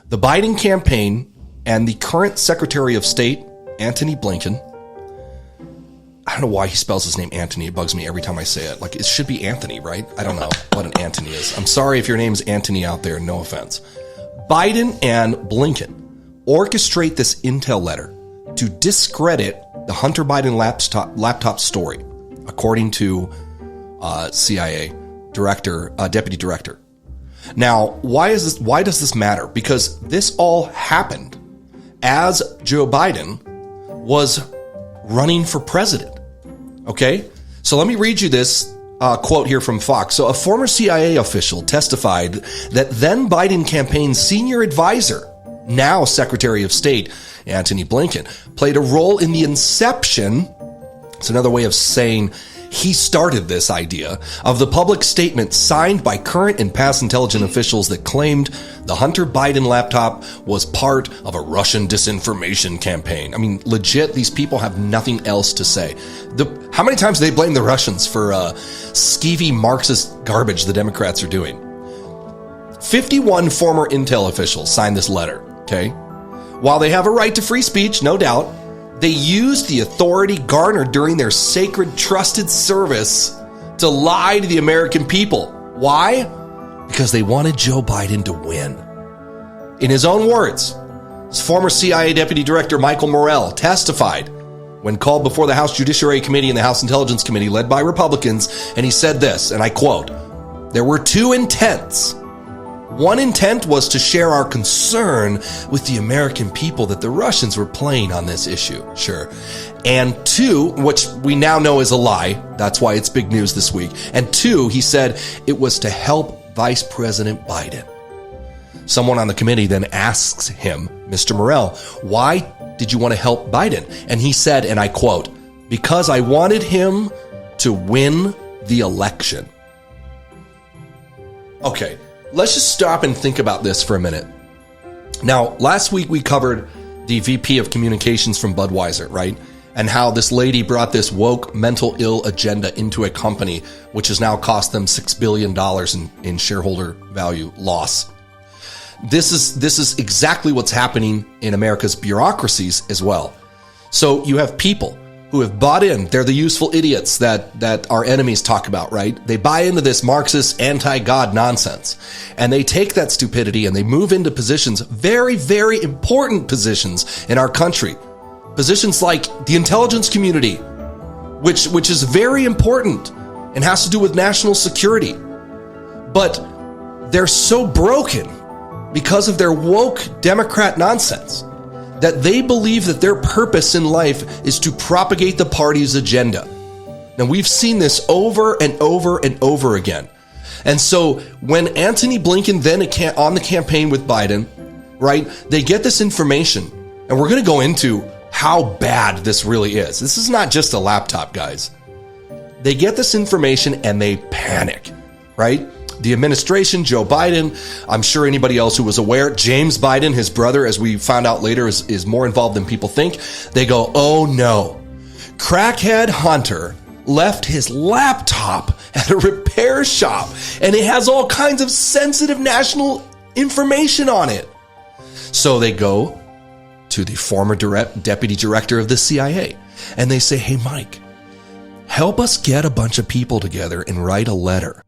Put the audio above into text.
The Biden campaign and the current Secretary of State, Antony Blinken, I don't know why he spells his name Anthony. It bugs me every time I say it. Like, it should be Anthony, right? I don't know what an Anthony is. I'm sorry if your name's Anthony out there. No offense. Biden and Blinken orchestrate this intel letter to discredit the Hunter Biden laptop story, according to CIA deputy director. Now, why does this matter? Because this all happened as Joe Biden was running for president. Okay? So let me read you this quote here from Fox. So a former CIA official testified that then Biden campaign's senior advisor, now Secretary of State, Antony Blinken, played a role in the inception, it's another way of saying he started this idea, of the public statement signed by current and past intelligence officials that claimed the Hunter Biden laptop was part of a Russian disinformation campaign. I mean, legit, these people have nothing else to say. How many times do they blame the Russians for skeevy Marxist garbage the Democrats are doing? 51 former intel officials signed this letter, okay? While they have a right to free speech, no doubt, they used the authority garnered during their sacred, trusted service to lie to the American people. Why? Because they wanted Joe Biden to win. In his own words, former CIA Deputy Director Michael Morrell testified when called before the House Judiciary Committee and the House Intelligence Committee led by Republicans, and he said this, and I quote, "There were two intents. One intent was to share our concern with the American people that the Russians were playing on this issue, sure. And two, which we now know is a lie, that's why it's big news this week. And two, he said, it was to help Vice President Biden." Someone on the committee then asks him, Mr. Morrell, why did you want to help Biden? And he said, and I quote, "Because I wanted him to win the election." Okay. Let's just stop and think about this for a minute. Now, last week we covered the VP of Communications from Budweiser, right? And how this lady brought this woke mental ill agenda into a company, which has now cost them $6 billion in shareholder value loss. This is exactly what's happening in America's bureaucracies as well. So you have people who have bought in. They're the useful idiots that our enemies talk about, right? They buy into this Marxist anti-God nonsense, and they take that stupidity and they move into positions, very, very important positions in our country. Positions like the intelligence community, which is very important and has to do with national security. But they're so broken because of their woke Democrat nonsense that they believe that their purpose in life is to propagate the party's agenda. Now, we've seen this over and over and over again. And so when Antony Blinken then on the campaign with Biden, right, they get this information, and we're going to go into how bad this really is. This is not just a laptop, guys. They get this information and they panic, right? The administration, Joe Biden, I'm sure anybody else who was aware, James Biden, his brother, as we found out later, is more involved than people think. They go, oh no, crackhead Hunter left his laptop at a repair shop and it has all kinds of sensitive national information on it. So they go to the former deputy director of the CIA and they say, hey, Mike, help us get a bunch of people together and write a letter